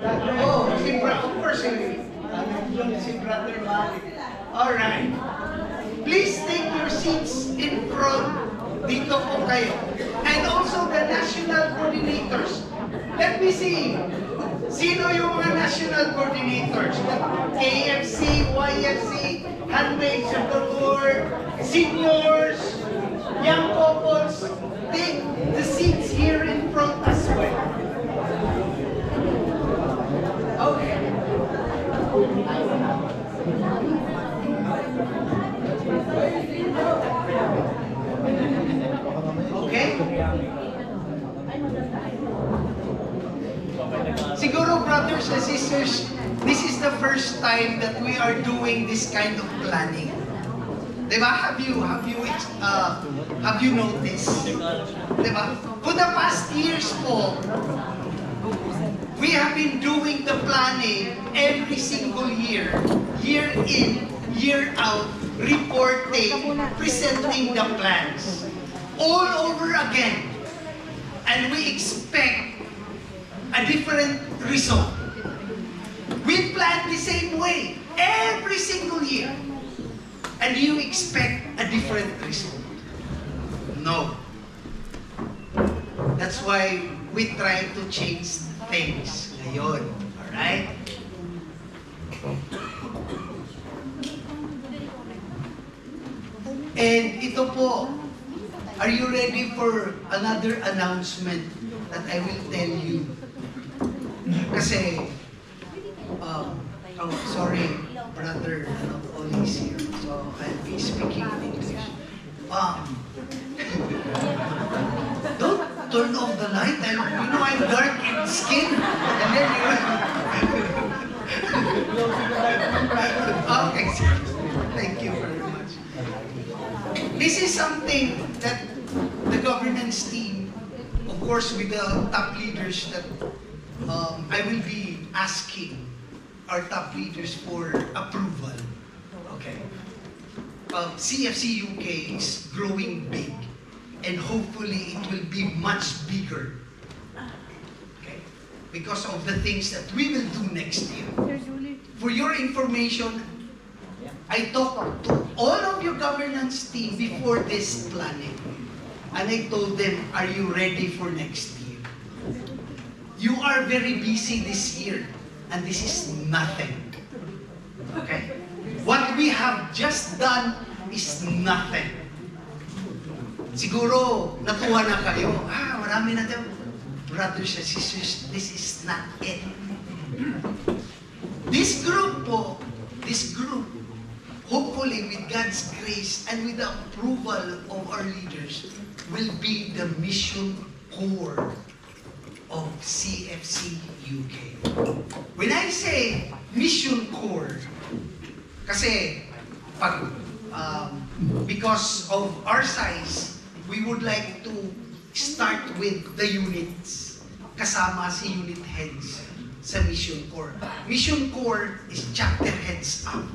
Oh, of course, si Brother Malik. Alright. Please take your seats in front. Dito po kayo. And also the national coordinators. Let me see. Sino yung mga national coordinators? KFC, YFC, handmade support, seniors, young couples. Take the seats here in front as well. Okay. Okay? Siguro, brothers and sisters, this is the first time that we are doing this kind of planning. Diba? Have you noticed? Diba? For the past years po, we have been doing the planning every single year, year in, year out, reporting, presenting the plans, all over again. And we expect a different result. We plan the same way every single year. And you expect a different result. No. That's why we try to change things ngayon. Alright? And ito po, are you ready for another announcement that I will tell you? Kasi, sorry, brother, Oli is here, so I'll be speaking in English. Don't turn off the light. I'm dark in skin. And then okay, thank you very much. This is something that the governance team, of course with the top leaders that I will be asking our top leaders for approval. Okay. CFC UK is growing big and hopefully it will be much bigger. Okay? Because of the things that we will do next year. For your information, I talked to all of your governance team before this planning. And I told them, are you ready for next year? You are very busy this year, and this is nothing. Okay? What we have just done is nothing. Siguro, natuwa na kayo. Marami na tayo. Brothers and sisters, this is not it. This group, hopefully with God's grace and with the approval of our leaders, will be the mission core of CFC UK. When I say mission core, kasi because of our size, we would like to start with the units, kasama si unit heads sa mission core. Mission core is chapter heads up.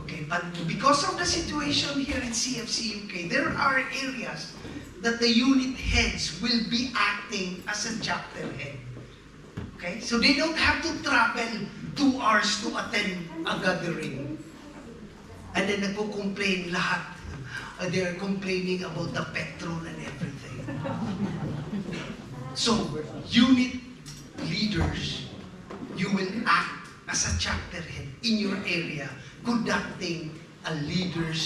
Okay, but because of the situation here in CFC UK, there are areas that the unit heads will be acting as a chapter head. Okay? So they don't have to travel 2 hours to attend a gathering. And then nagpo-complain lahat. They're complaining about the petrol and everything. So, unit leaders, you will act as a chapter head in your area, conducting a unit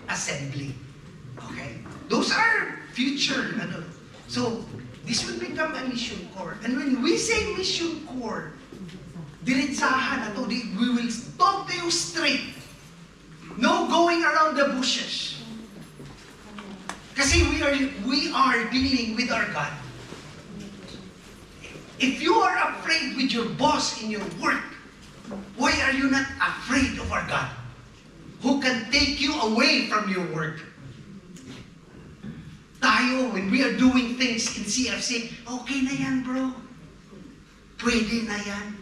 assembly. Okay? Those are future. So, this will become a mission core. And when we say mission core, diretsahan na to, we will talk to you straight. No going around the bushes. Kasi we are dealing with our God. If you are afraid with your boss in your work, why are you not afraid of our God, who can take you away from your work? Tayo, when we are doing things in CFC, okay na yan, bro. Pwede na yan.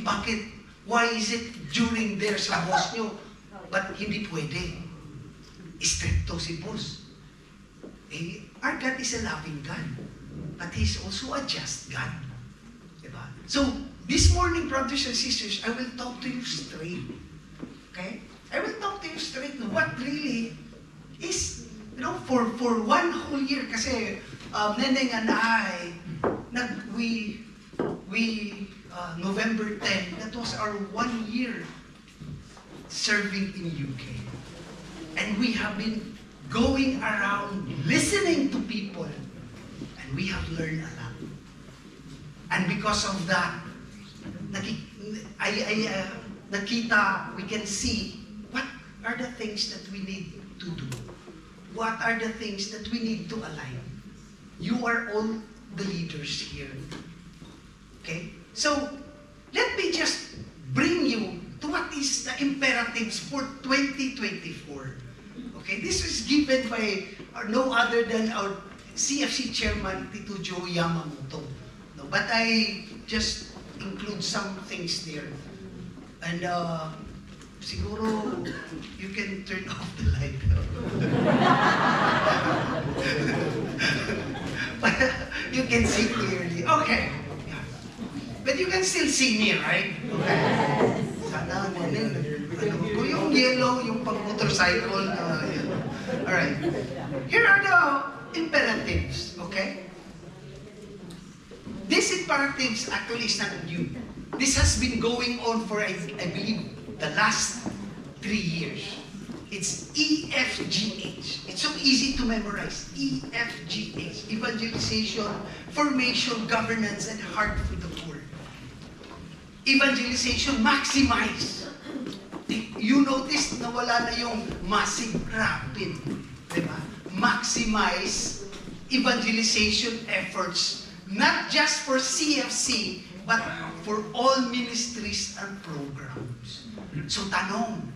Bakit? Why is it during there sa boss nyo, but hindi pwede? Stricto si boss. Our God is a loving God. but He's also a just God. Diba? So, this morning, brothers and sisters, I will talk to you straight. Okay? I will talk to you straight what really is, for one whole year, kasi Neneng and I, November 10, that was our 1 year serving in UK. And we have been going around listening to people, and we have learned a lot. And because of that, we can see what are the things that we need to do. What are the things that we need to align? You are all the leaders here. Okay? So, let me just bring you to what is the imperatives for 2024. Okay? This is given by no other than our CFC chairman, Tito Joe Yamamoto. No, but I just include some things there. And siguro, you can turn off the light. You can see clearly. Okay. Yeah. But you can still see me, right? Okay. Sana, kung yung yellow, yung pang-motorcycle, alright. Here are the imperatives, okay? These imperatives actually is not new. This has been going on for, I believe, the last 3 years. It's EFGH. It's so easy to memorize. EFGH. Evangelization, formation, governance, and heart for the poor. Evangelization, maximize. You notice na wala na yung massive rapid. Diba? Maximize evangelization efforts, not just for CFC, but for all ministries and programs. So tanong,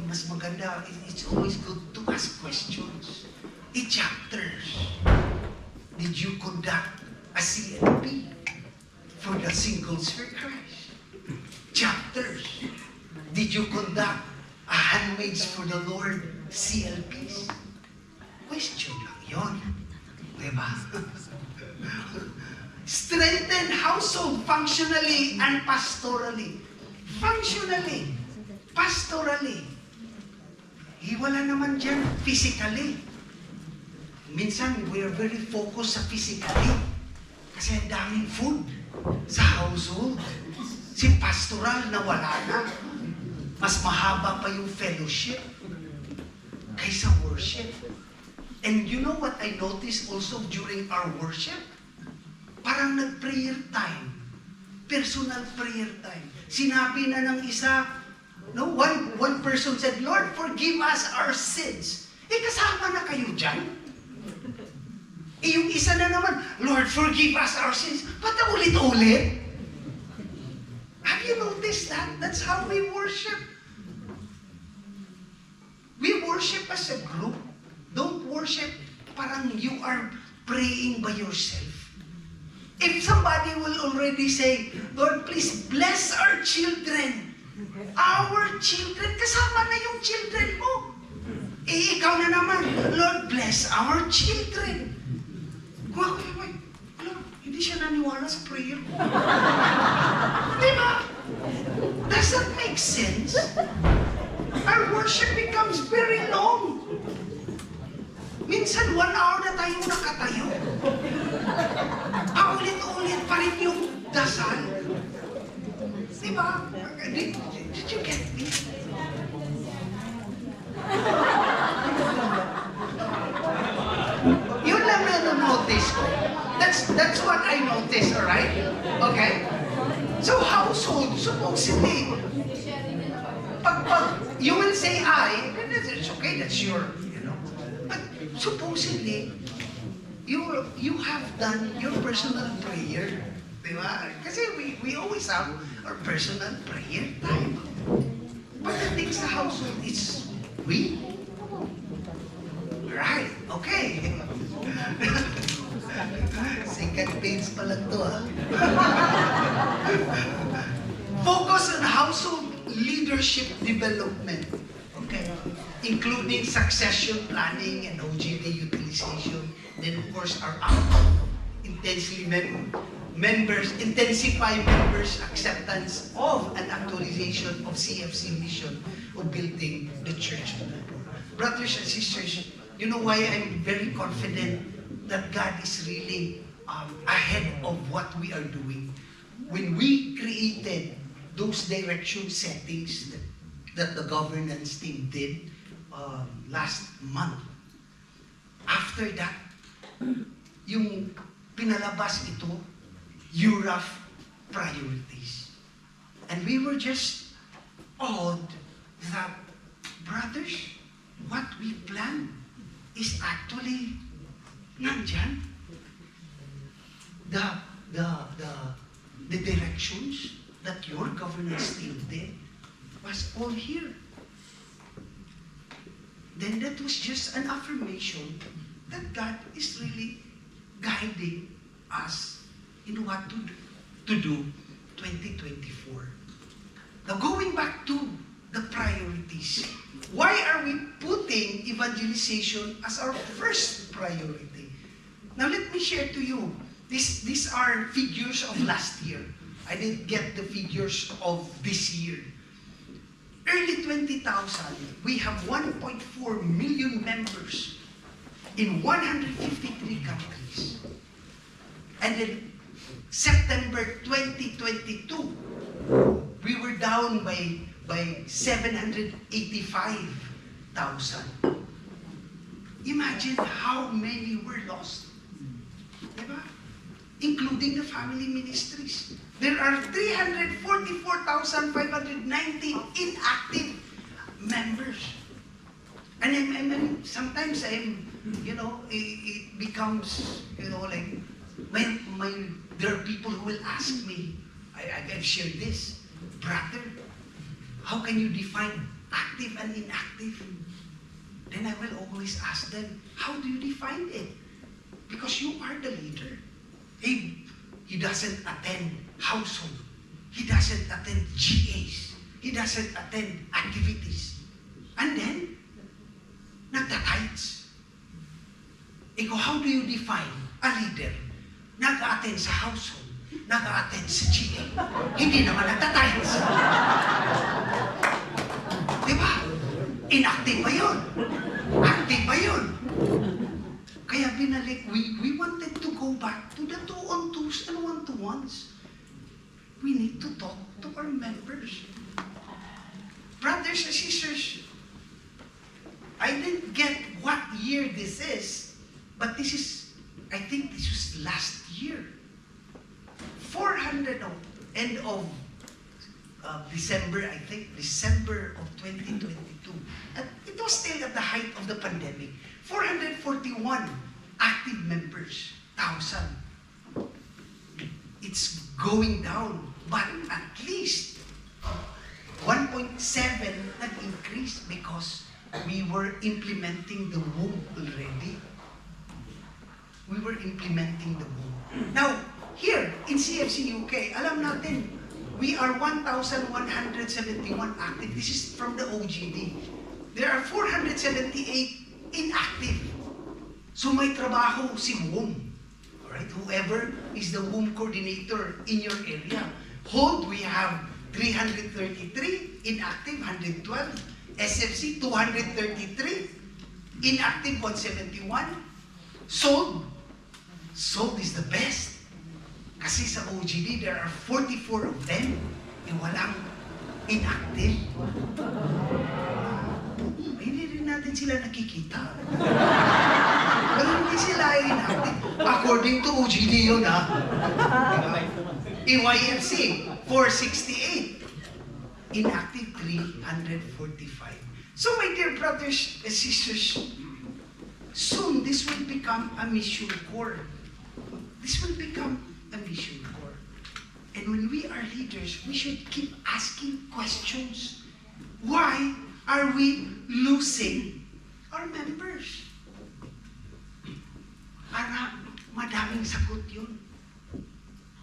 mas maganda, it's always good to ask questions. Chapters, did you conduct a CLP for the singles for Christ? Chapters, did you conduct a handmaids for the Lord CLPs? Question lang yun. Diba? Strengthen household functionally and pastorally. Functionally, pastorally. Wala naman dyan physically. Minsan, we are very focused sa physically. Kasi ang daming food sa household. Si pastoral na wala na. Mas mahaba pa yung fellowship kaysa worship. And you know what I noticed also during our worship? Parang nag-prayer time. Personal prayer time. Sinabi na ng isa, no, one person said, Lord, forgive us our sins. Kasama na kayo dyan. Yung isa na naman, Lord, forgive us our sins. Ba't ulit-ulit? Have you noticed that? That's how we worship. We worship as a group. Don't worship parang you are praying by yourself. If somebody will already say, Lord, please bless our children. Our children, kasama na yung children mo. Ikaw na naman, Lord, bless our children. Wait, Lord, hindi siya naniwala sa prayer ko. Diba? Does that make sense? Our worship becomes very long. Minsan, 1 hour na tayo nakatayo. Paulit-ulit pa rin yung dasal. Diba? Did you get me? Yun lang na-notice ko. That's what I noticed, alright? Okay? So, household, supposedly, pag you will say I, it's okay, that's your, but supposedly, you have done your personal prayer. Diba? Kasi we always have our personal prayer time. But the thing sa household, it's we. Right, okay. Second page pa lang to, ha? Focus on household leadership development. Okay? Including succession planning and OGD utilization. Then, of course, our outcome intensify members' acceptance of an actualization of CFC mission of building the church of the poor. Brothers and sisters, you know why I'm very confident that God is really ahead of what we are doing. When we created those direction settings that the governance team did last month, after that, yung pinalabas ito, URAF priorities. And we were just awed that, brothers, what we planned is actually nandyan. The directions that your governance team did was all here. Then that was just an affirmation that God is really guiding us in what to do 2024. Now going back to the priorities, why are we putting evangelization as our first priority? Now let me share to you, these are figures of last year. I didn't get the figures of this year. Early 20,000, we have 1.4 million members in 153 countries. And in September 2022, we were down by 785,000. Imagine how many were lost. Diba? Including the family ministries. There are 344,590 inactive members. And sometimes it becomes, like, there are people who will ask me, I've shared this, brother, how can you define active and inactive? Then I will always ask them, how do you define it? Because you are the leader. He doesn't attend household. He doesn't attend GAs. He doesn't attend activities. And then, nagtatights. Ikaw, how do you define a leader? Nag-attend sa household. Nag-attend sa GA. Hindi naman nagtatights. Diba? Inactive ba yun? Active ba yun? Kaya binalik, we wanted to go back to the 2-on-2s and 1-to-1s. We need to talk to our members. Brothers and sisters, I didn't get what year this is, but I think this was last year. 400 end of December, I think, December of 2022. And it was still at the height of the pandemic. 441 active members, 1,000. It's going down, but at least 1.7 nag-increase because we were implementing the womb already. We were implementing the womb. Now, here in CFC UK, alam natin, we are 1,171 active. This is from the OGD. There are 478 inactive. So may trabaho si womb. Alright, whoever is the womb coordinator in your area. Hold, we have 333, inactive 112, SFC 233, inactive 171, sold is the best. Kasi sa OGD, there are 44 of them, walang inactive. Hindi rin natin sila nakikita. Pero hindi sila inactive. According to OGD yun, ha? EYFC, 468. Inactive, 345. So, my dear brothers and sisters, soon this will become a mission corps. This will become a mission corps. And when we are leaders, we should keep asking questions. Why are we losing our members? Para madaming sagot yun.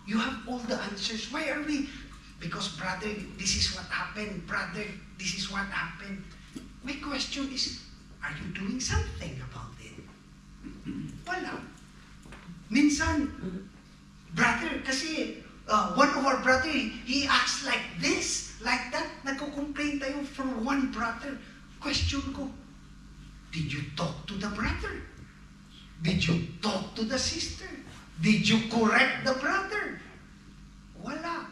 You have all the answers. Why are we? Because, brother, this is what happened. Brother, this is what happened. My question is, are you doing something about it? Wala. Minsan, brother, kasi one of our brother, he acts like this, like that. Nagko-complain tayo for one brother. Question ko, did you talk to the brother? Did you talk to the sister? Did you correct the brother? Wala.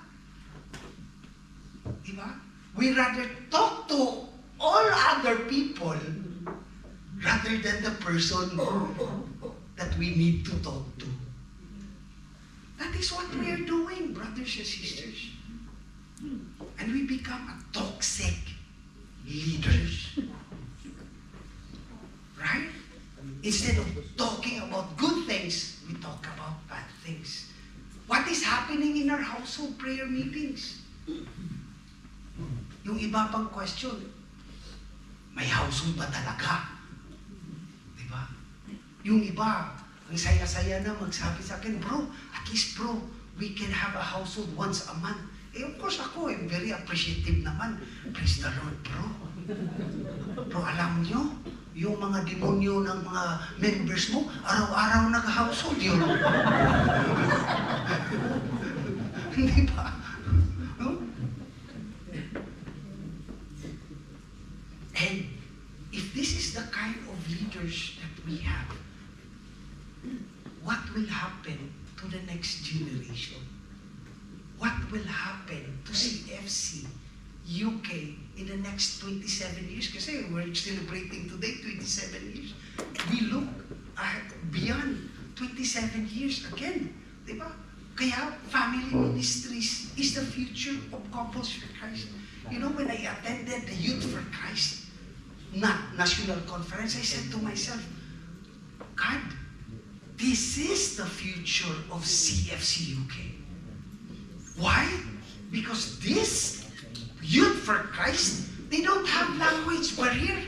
Diba? We rather talk to all other people rather than the person that we need to talk to. That is what we are doing, brothers and sisters. And we become a toxic leaders. Right? Instead of talking about good things, we talk about bad things. What is happening in our household prayer meetings? Yung iba pang question, may household ba talaga? Diba? Yung iba, ang saya-saya na magsabi sa akin, bro, at least bro, we can have a household once a month. Eh, of course ako, I'm very appreciative naman. Praise the Lord, bro. Bro, alam nyo, yung mga demonyo ng mga members mo, araw-araw nag-household yun. Hindi ba? Huh? And if this is the kind of leaders that we have, what will happen to the next generation? What will happen to CFC UK in the next 27 years? Kasi we're celebrating today 27 years. We look at beyond 27 years again. Diba? Kaya family ministries is the future of Couples for Christ. You know, when I attended the Youth for Christ, not national conference, I said to myself, God, this is the future of CFC UK. Why? Because this Youth for Christ, they don't have language barrier.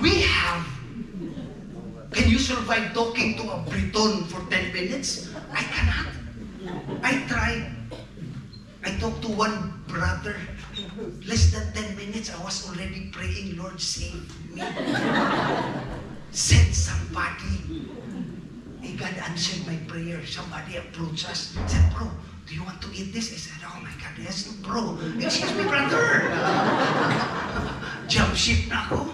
We have. Can you survive talking to a Briton for 10 minutes? I cannot. I tried. I talked to one brother. Less than 10 minutes, I was already praying, Lord, save me. Send somebody. And God answered my prayer. Somebody approached us. Said, bro, do you want to eat this? I said, oh my God, yes, bro. Excuse me, brother. Jump ship na ako.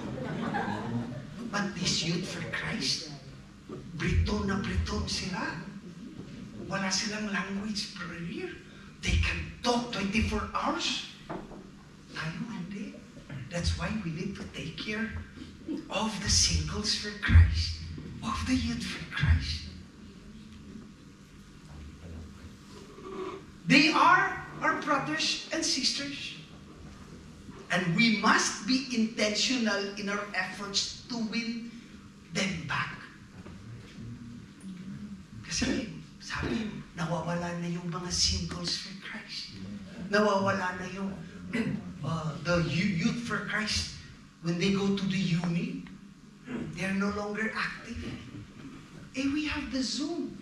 But this Youth for Christ, Briton na Briton sila. Wala silang language barrier. They can talk 24 hours. Tayo hindi. That's why we need to take care of the singles for Christ, of the youth for Christ. They are our brothers and sisters. And we must be intentional in our efforts to win them back. Kasi, sabi, nawawala na yung mga singles for Christ. Nawawala na yung the youth for Christ. When they go to the uni, they are no longer active. Eh, we have the Zoom.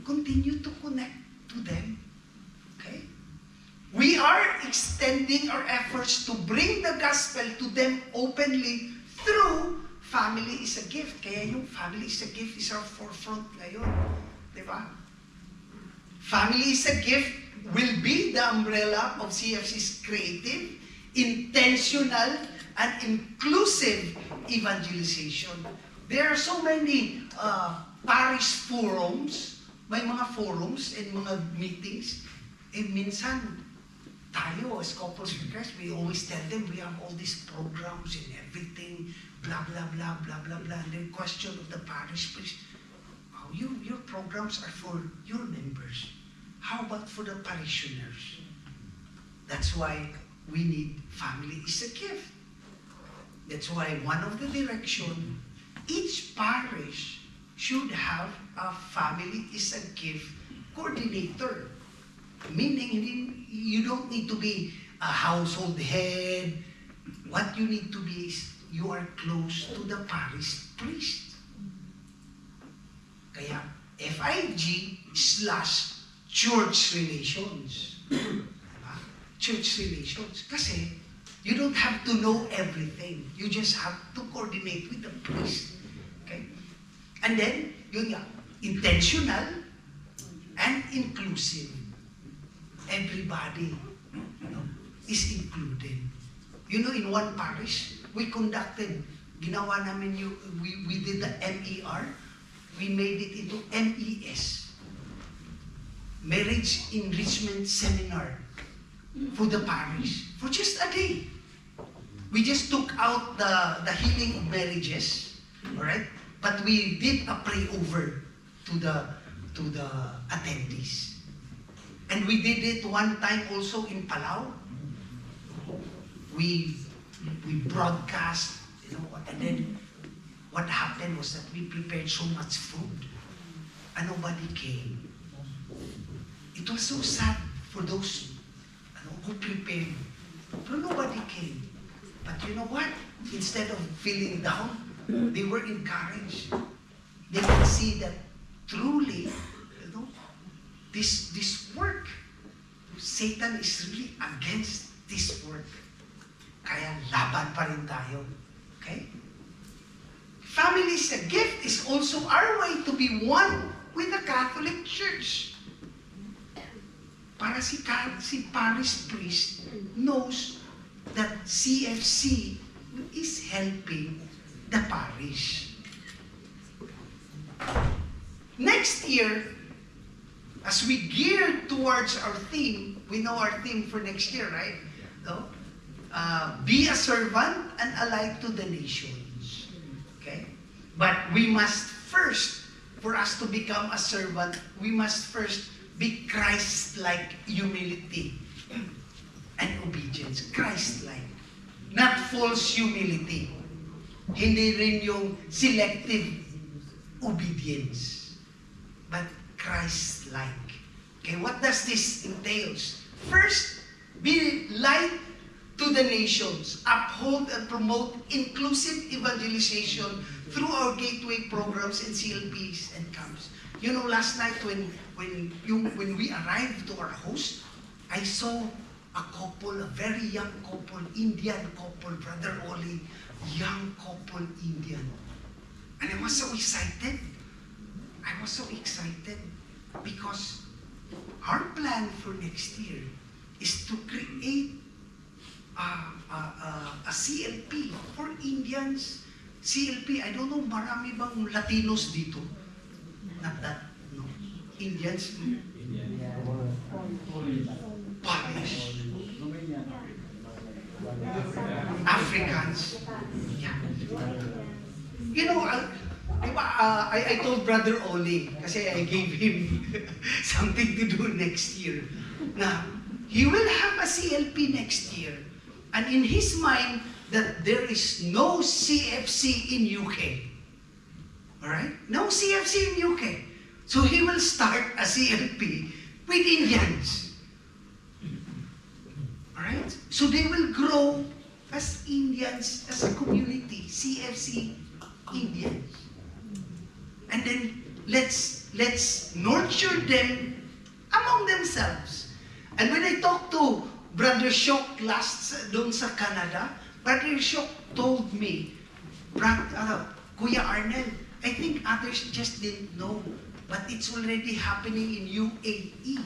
Continue to connect to them. Okay? We are extending our efforts to bring the gospel to them openly through Family is a Gift. Kaya yung Family is a Gift is our forefront ngayon. Diba? Family is a Gift will be the umbrella of CFC's creative, intentional, and inclusive evangelization. There are so many parish forums, may mga forums and mga meetings. Eh minsan, tayo as Couples for Christ, we always tell them we have all these programs and everything, blah, blah, blah, blah, blah, blah. And then question of the parish priest, oh, your programs are for your members. How about for the parishioners? That's why we need Family is a Gift. That's why one of the direction, each parish should have a Family is a Gift coordinator. Meaning, you don't need to be a household head. What you need to be is, you are close to the parish priest. Kaya, FIG/church relations. Diba? Church relations. Kasi, you don't have to know everything. You just have to coordinate with the priest. Okay? And then, yun nga, intentional and inclusive. Everybody, is included. You know, in one parish, we conducted, ginawa namin we did the MER, we made it into MES, Marriage Enrichment Seminar, for the parish, for just a day. We just took out the healing of marriages, all right? But we did a pray-over to the attendees. And we did it one time also in Palau. We broadcast, and then what happened was that we prepared so much food and nobody came. It was so sad for those who prepared, but nobody came. But you know what? Instead of feeling down, they were encouraged. They can see that truly, this work, Satan is really against this work. Kaya laban pa rin tayo. Okay? Family is a gift is also our way to be one with the Catholic Church. Para si parish priest knows that CFC is helping the parish. Next year, as we gear towards our theme, we know our theme for next year, right? No? Be a servant and a light to the nations. Okay? But we must first, for us to become a servant, we must first be Christ-like humility and obedience. Christ-like. Not false humility. Hindi rin yung selective obedience. But Christ-like. Okay, what does this entails? First, be light to the nations. Uphold and promote inclusive evangelization through our gateway programs and CLPs and camps. You know, last night when we arrived to our host, I saw a couple, a very young couple, Indian couple, Brother Oli, young couple, Indian. And I was so excited. Because our plan for next year is to create a CLP for Indians. CLP, I don't know, marami bang Latinos dito? Not that, no. Indians, Polish, Africans. Yeah. You know, I told Brother Oli, kasi I gave him something to do next year. Now, he will have a CLP next year. And in his mind, that there is no CFC in UK. Alright? No CFC in UK. So he will start a CLP with Indians. Alright? So they will grow as Indians, as a community, CFC Indians. And then let's nurture them among themselves. And when I talked to Brother Shok doon sa Canada, Brother Shok told me, Kuya Arnel, I think others just didn't know, but it's already happening in UAE,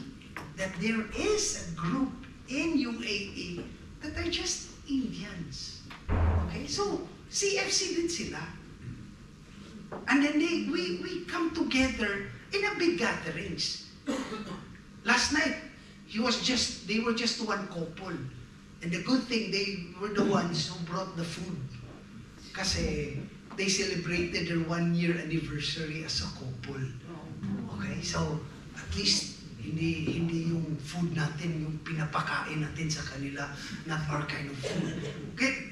that there is a group in UAE that are just Indians. Okay, so CFC din sila. And then we come together in a big gatherings. Last night, they were just one couple. And the good thing, they were the ones who brought the food. Kasi they celebrated their 1-year anniversary as a couple. Okay, so at least hindi yung food natin, yung pinapakain natin sa kanila, not our kind of food. Okay,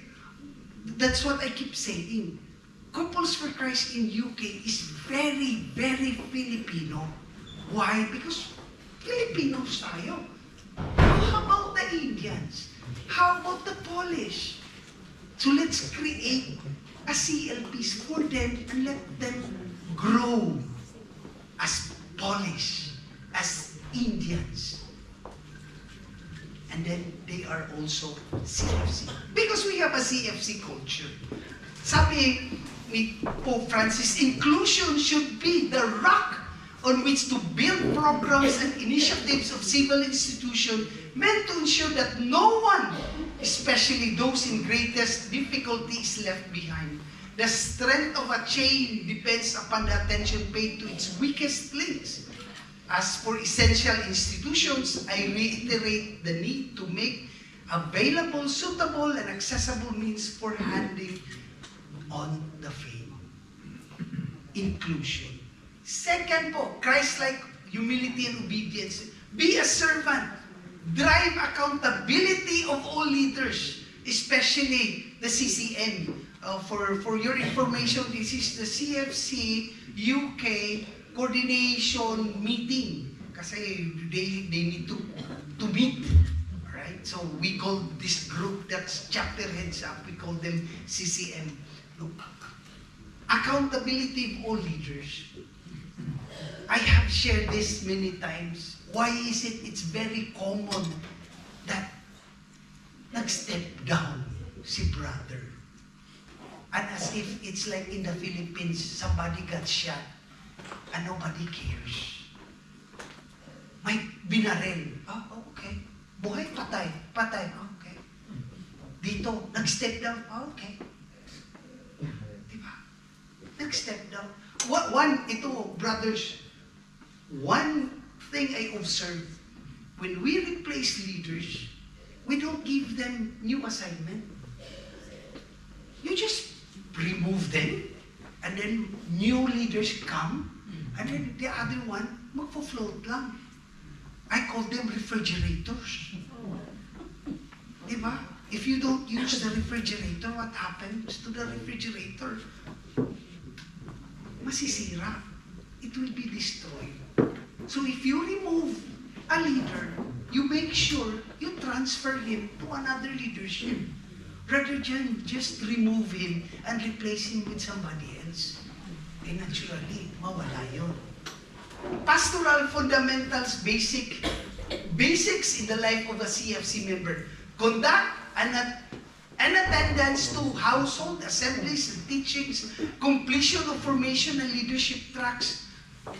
that's what I keep saying. Couples for Christ in UK is very, very Filipino. Why? Because Filipinos tayo. How about the Indians? How about the Polish? So let's create a CLPs for them and let them grow as Polish, as Indians. And then they are also CFC. Because we have a CFC culture. Sabi ni Pope Francis, inclusion should be the rock on which to build programs and initiatives of civil institutions meant to ensure that no one, especially those in greatest difficulty, is left behind. The strength of a chain depends upon the attention paid to its weakest links. As for essential institutions, I reiterate the need to make available, suitable, and accessible means for handing on the faith. Inclusion. Second po, Christ-like humility and obedience. Be a servant. Drive accountability of all leaders, especially the CCM. For your information, this is the CFC UK coordination meeting. Kasi they need to meet. Alright? So we call this group that's chapter heads up, we call them CCM. Look, accountability of all leaders. I have shared this many times. Why is it it's very common that nag-step down si brother? And as if it's like in the Philippines, somebody got shot and nobody cares. May binaril. Oh, okay. Buhay, patay. Patay. Okay. Dito, nag-step down. Okay. Diba? Nag-step down. Ito, brothers, one thing I observe, when we replace leaders, we don't give them new assignment. You just remove them, and then new leaders come, and then the other one, magpo-float lang. I call them refrigerators. Diba? If you don't use the refrigerator, what happens to the refrigerator? Masisira. It will be destroyed. So if you remove a leader, you make sure you transfer him to another leadership. Rather than just remove him and replace him with somebody else. Eh naturally, mawala yun. Pastoral fundamentals, basics in the life of a CFC member. Conduct an attendance to household assemblies and teachings, completion of formation and leadership tracks.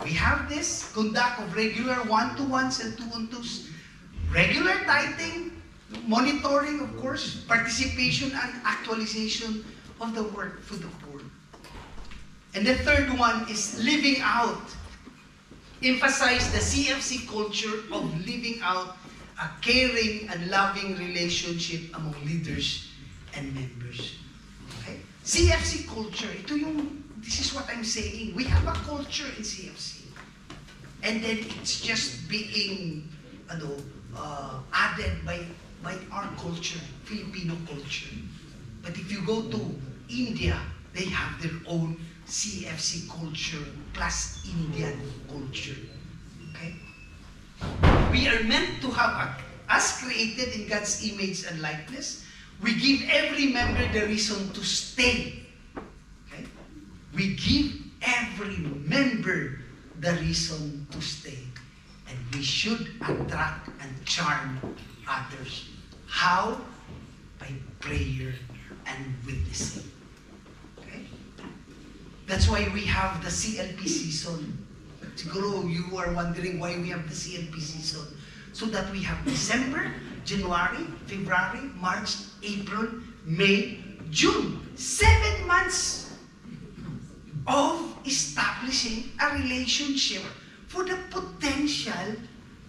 We have this, conduct of regular one-to-ones and two-on-twos, regular tithing, monitoring, of course, participation and actualization of the work for the poor. And the third one is living out. Emphasize the CFC culture of living out a caring and loving relationship among leaders and members. Okay? CFC culture, this is what I'm saying. We have a culture in CFC. And then it's just being added by our culture, Filipino culture. But if you go to India, they have their own CFC culture plus Indian culture. Okay? We are meant to have us created in God's image and likeness. We give every member the reason to stay. Okay? We give every member the reason to stay. And we should attract and charm others. How? By prayer and witnessing. Okay? That's why we have the CLP season. Siguro you are wondering why we have the CLP season. So that we have December, January, February, March, April, May, June. 7 months of establishing a relationship for the potential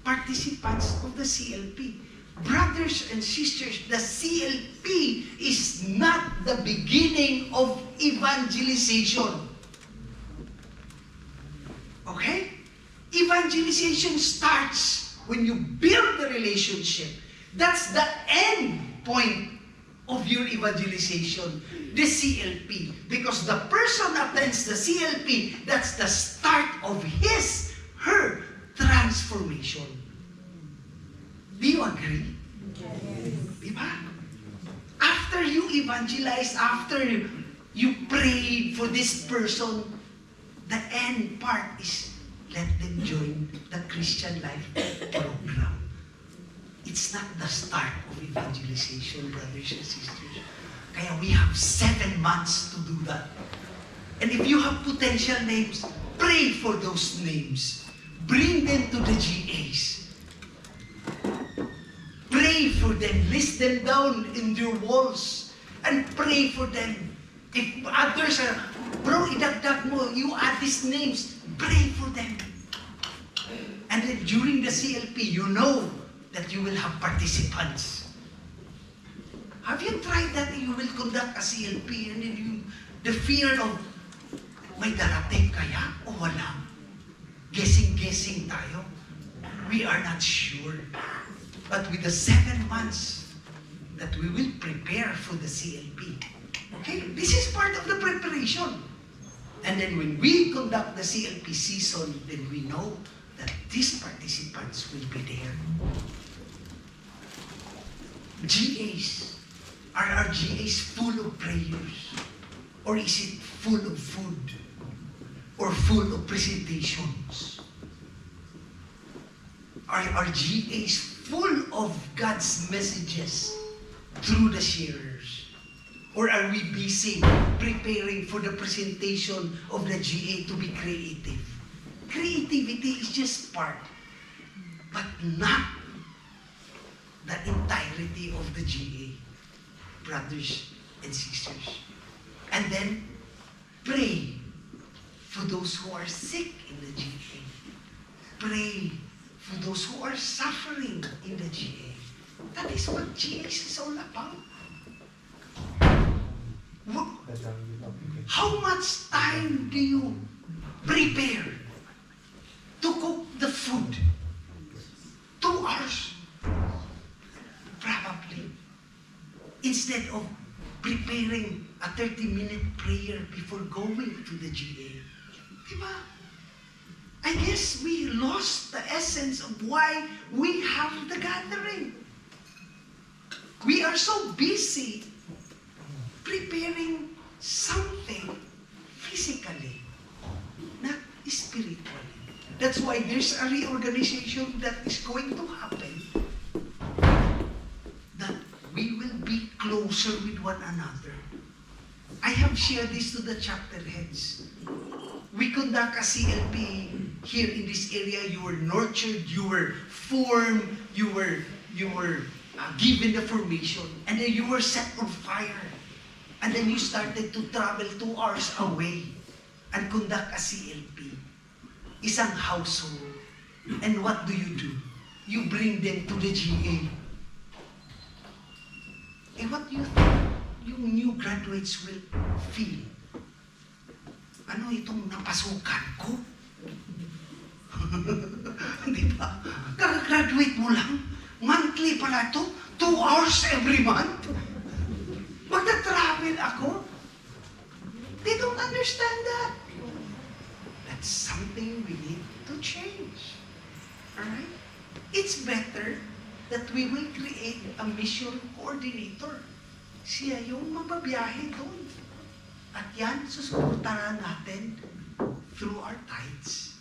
participants of the CLP. Brothers and sisters, the CLP is not the beginning of evangelization. Okay? Evangelization starts when you build the relationship. That's the end point of your evangelization, the CLP. Because the person attends the CLP, that's the start of her transformation. Do you agree? Yes. Diba? After you evangelize, after you pray for this person, the end part is let them join the Christian life program. It's not the start of evangelization, brothers and sisters. Kaya we have 7 months to do that. And if you have potential names, pray for those names. Bring them to the GAs. Pray for them. List them down in your walls. And pray for them. If others are, bro, idagdag mo, you add these names, pray for them. And then during the CLP, you know that you will have participants. Have you tried that you will conduct a CLP and then the fear of, may darating kaya o wala? Guessing tayo. We are not sure. But with the 7 months that we will prepare for the CLP, okay, this is part of the preparation. And then when we conduct the CLP season, then we know that these participants will be there. GAs. Are our GAs full of prayers? Or is it full of food? Or full of presentations? Are our GAs full of God's messages through the sharers? Or are we busy preparing for the presentation of the GA to be creative? Creativity is just part, but not the entirety of the GA, brothers and sisters. And then, pray for those who are sick in the GA. Pray for those who are suffering in the GA. That is what GA is all about. How much time do you prepare to cook the food? 2 hours. Probably. Instead of preparing a 30-minute prayer before going to the GA. Diba? I guess we lost the essence of why we have the gathering. We are so busy preparing something physically, not spiritually. That's why there's a reorganization that is going to happen, that we will be closer with one another. I have shared this to the chapter heads. We conduct a CLP here in this area. You were nurtured, you were formed, you were given the formation, and then you were set on fire. And then you started to travel 2 hours away and conduct a CLP. Isang household. And what do? You bring them to the GA. And what do you think yung new graduates will feel? Ano itong napasukan ko? Di ba? Kaka-graduate mo lang. Monthly pala to. 2 hours every month. Magta-travel ako. They don't understand that. That's something we need to change. Alright? It's better that we will create a mission coordinator. Siya yung mababiyahe doon. At yan, susuportahan natin through our tithes.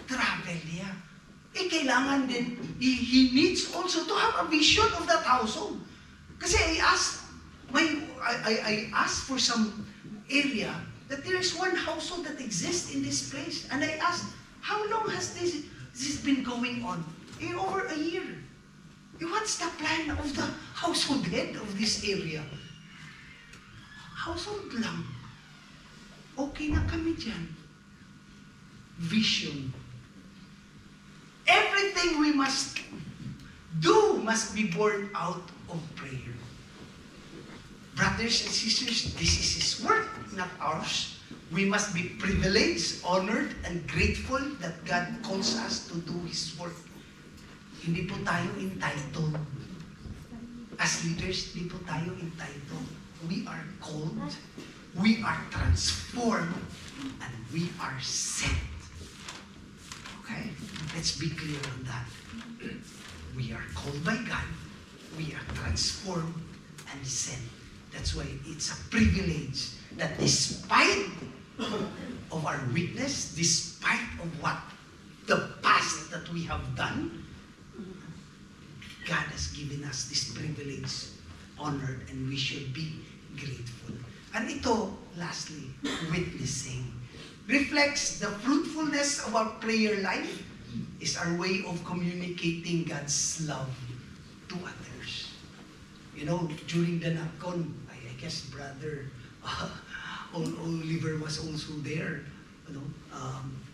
Travel niya. Kailangan din, he needs also to have a vision of that household. Kasi I asked for some area that there is one household that exists in this place. And I asked, how long has this been going on? Over a year. What's the plan of the household head of this area? Household lang. Okay na kami dyan. Vision. Everything we must do must be born out of prayer. Brothers and sisters, this is His work, not ours. We must be privileged, honored, and grateful that God calls us to do His work. Hindi po tayo entitled. As leaders, hindi po tayo entitled. We are called, we are transformed, and we are sent. Okay? Let's be clear on that. We are called by God, we are transformed, and sent. That's why it's a privilege that despite of our weakness, despite of what the past that we have done, God has given us this privilege, honored, and we should be grateful. And ito, lastly, witnessing. Reflects the fruitfulness of our prayer life, is our way of communicating God's love to others. You know, during the NAPCON, I guess Brother Oliver was also there. You know,